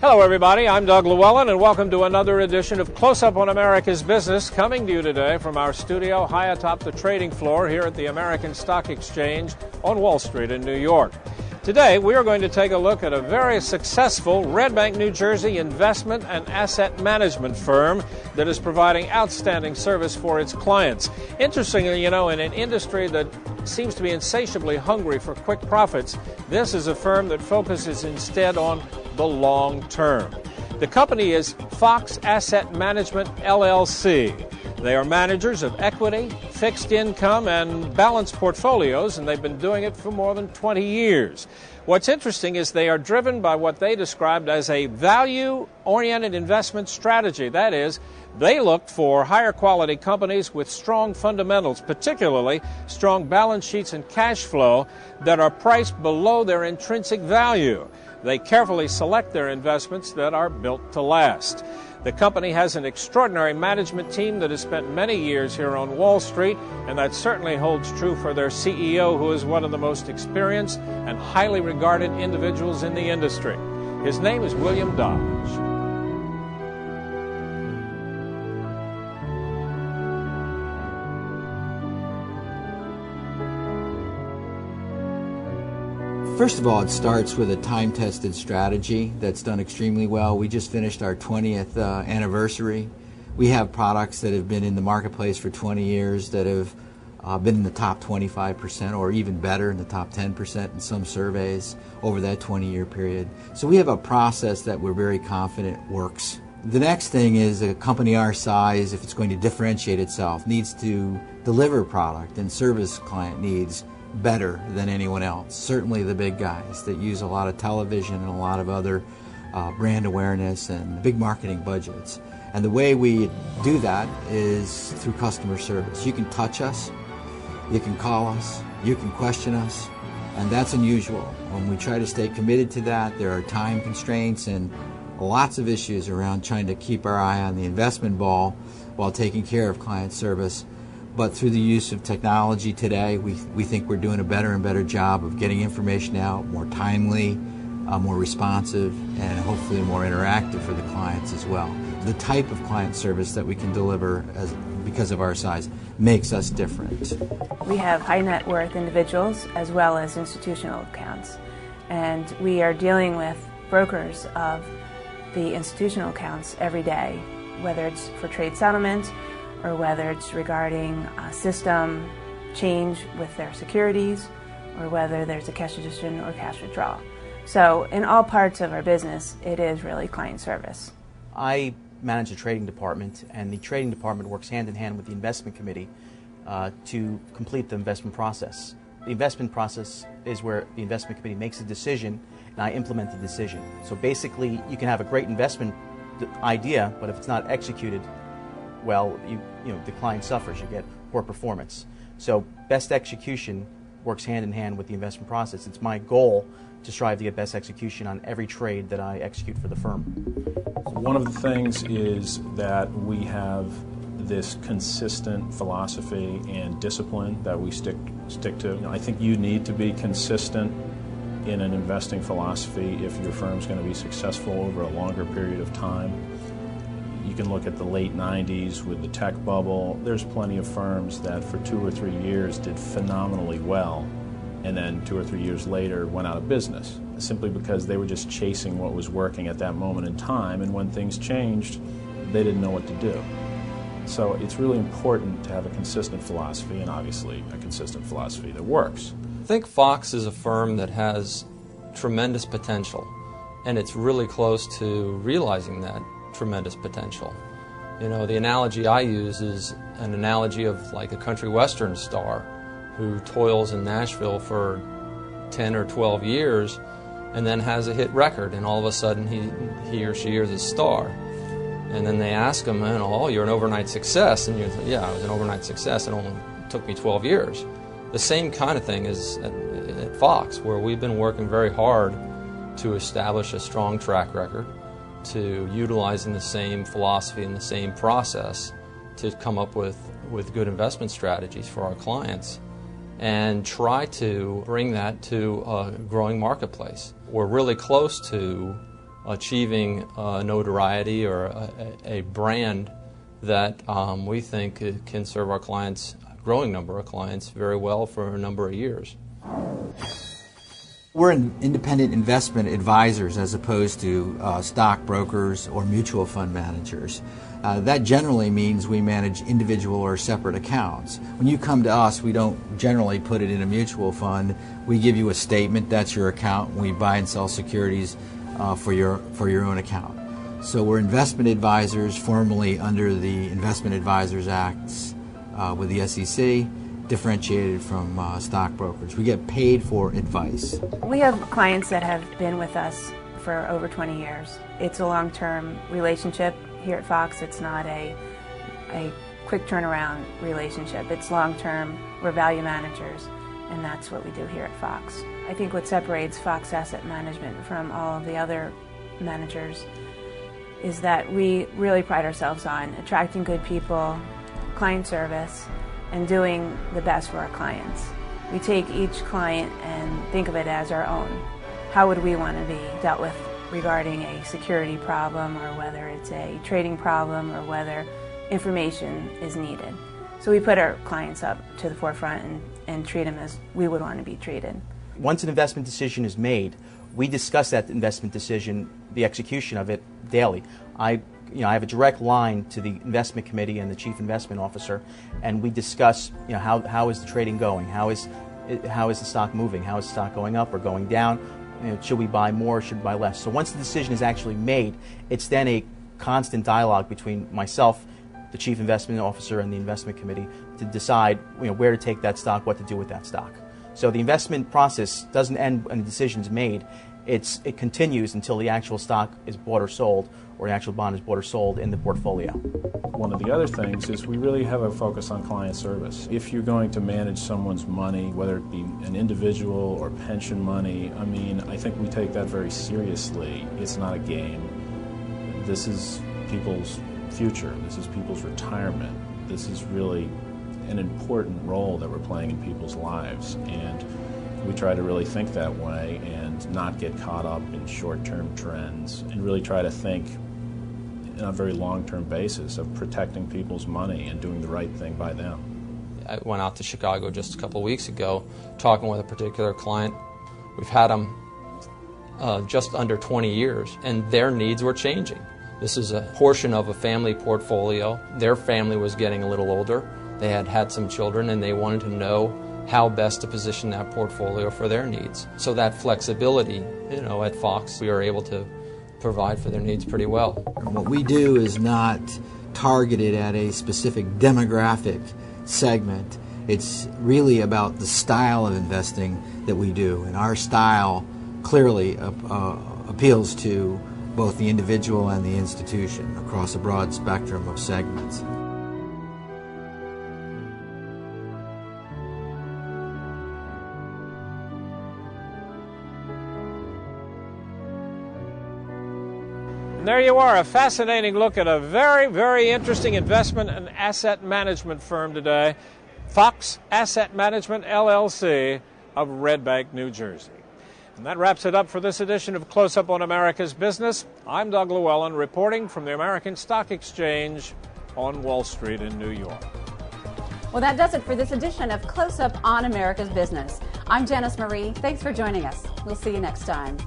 Hello everybody, I'm Doug Llewellyn and welcome to another edition of Close Up on America's Business, coming to you today from our studio high atop the trading floor here at the American Stock Exchange on Wall Street in New York. Today we are going to take a look at a very successful Red Bank, New Jersey investment and asset management firm that is providing outstanding service for its clients. Interestingly, in an industry that seems to be insatiably hungry for quick profits, this is a firm that focuses instead on the long term. The company is Fox Asset Management, LLC. They are managers of equity, fixed income, and balanced portfolios, and they've been doing it for more than 20 years. What's interesting is they are driven by what they described as a value-oriented investment strategy. That is, they look for higher quality companies with strong fundamentals, particularly strong balance sheets and cash flow that are priced below their intrinsic value. They carefully select their investments that are built to last. The company has an extraordinary management team that has spent many years here on Wall Street, and that certainly holds true for their CEO, who is one of the most experienced and highly regarded individuals in the industry. His name is William Dodge. First of all, it starts with a time-tested strategy that's done extremely well. We just finished our 20th anniversary. We have products that have been in the marketplace for 20 years that have been in the top 25% or even better in the top 10% in some surveys over that 20-year period. So we have a process that we're very confident works. The next thing is a company our size, if it's going to differentiate itself, needs to deliver product and service client needs better than anyone else. Certainly the big guys that use a lot of television and a lot of other brand awareness and big marketing budgets. And the way we do that is through customer service. You can touch us, you can call us, you can question us, and that's unusual. When we try to stay committed to that, there are time constraints and lots of issues around trying to keep our eye on the investment ball while taking care of client service. But through the use of technology today, we think we're doing a better and better job of getting information out more timely, more responsive, and hopefully more interactive for the clients as well. The type of client service that we can deliver because of our size makes us different. We have high net worth individuals as well as institutional accounts, and we are dealing with brokers of the institutional accounts every day, whether it's for trade settlement or whether it's regarding a system change with their securities, or whether there's a cash addition or cash withdrawal. So in all parts of our business, it is really client service. I manage the trading department, and the trading department works hand in hand with the investment committee to complete the investment process. The investment process is where the investment committee makes a decision, and I implement the decision. So basically, you can have a great investment idea, but if it's not executed, well, the client suffers. You get poor performance. So best execution works hand in hand with the investment process. It's my goal to strive to get best execution on every trade that I execute for the firm. One of the things is that we have this consistent philosophy and discipline that we stick to. I think you need to be consistent in an investing philosophy if your firm's going to be successful over a longer period of time. You can look at the late 90s with the tech bubble. There's plenty of firms that for 2 or 3 years did phenomenally well, and then 2 or 3 years later went out of business, simply because they were just chasing what was working at that moment in time, and when things changed, they didn't know what to do. So it's really important to have a consistent philosophy, and obviously a consistent philosophy that works. I think Fox is a firm that has tremendous potential, and it's really close to realizing that tremendous potential. The analogy I use is an analogy of like a country western star who toils in Nashville for 10 or 12 years and then has a hit record, and all of a sudden he or she is a star. And then they ask him, oh, you're an overnight success. And you say, yeah, I was an overnight success. It only took me 12 years. The same kind of thing is at Fox, where we've been working very hard to establish a strong track record, to utilizing the same philosophy and the same process to come up with good investment strategies for our clients and try to bring that to a growing marketplace. We're really close to achieving notoriety or a brand that we think can serve our clients, a growing number of clients, very well for a number of years. We're independent investment advisors as opposed to stockbrokers or mutual fund managers. That generally means we manage individual or separate accounts. When you come to us, we don't generally put it in a mutual fund. We give you a statement, that's your account, and we buy and sell securities for your own account. So we're investment advisors, formally under the Investment Advisors Acts with the SEC, differentiated from stockbrokers. We get paid for advice. We have clients that have been with us for over 20 years. It's a long-term relationship here at Fox. It's not a quick turnaround relationship. It's long-term. We're value managers, and that's what we do here at Fox. I think what separates Fox Asset Management from all of the other managers is that we really pride ourselves on attracting good people, client service, and doing the best for our clients. We take each client and think of it as our own. How would we want to be dealt with regarding a security problem, or whether it's a trading problem, or whether information is needed. So we put our clients up to the forefront and treat them as we would want to be treated. Once an investment decision is made, we discuss that investment decision, the execution of it, daily. I have a direct line to the investment committee and the chief investment officer, and we discuss, how is the trading going? How is the stock moving? How is the stock going up or going down? Should we buy more or should we buy less? So once the decision is actually made, it's then a constant dialogue between myself, the chief investment officer, and the investment committee to decide where to take that stock, what to do with that stock. So the investment process doesn't end when the decision is made. It continues until the actual stock is bought or sold, or the actual bond is bought or sold in the portfolio. One of the other things is we really have a focus on client service. If you're going to manage someone's money, whether it be an individual or pension money, I think we take that very seriously. It's not a game. This is people's future. This is people's retirement. This is really an important role that we're playing in people's lives, and we try to really think that way and not get caught up in short-term trends, and really try to think on a very long-term basis of protecting people's money and doing the right thing by them. I went out to Chicago just a couple of weeks ago talking with a particular client. We've had them just under 20 years, and their needs were changing. This is a portion of a family portfolio. Their family was getting a little older. They had had some children, and they wanted to know how best to position that portfolio for their needs. So that flexibility, at Fox, we are able to provide for their needs pretty well. What we do is not targeted at a specific demographic segment. It's really about the style of investing that we do, and our style clearly appeals to both the individual and the institution across a broad spectrum of segments. There you are, a fascinating look at a very, very interesting investment and asset management firm today, Fox Asset Management, LLC of Red Bank, New Jersey. And that wraps it up for this edition of Close Up on America's Business. I'm Doug Llewellyn, reporting from the American Stock Exchange on Wall Street in New York. Well, that does it for this edition of Close Up on America's Business. I'm Janice Marie. Thanks for joining us. We'll see you next time.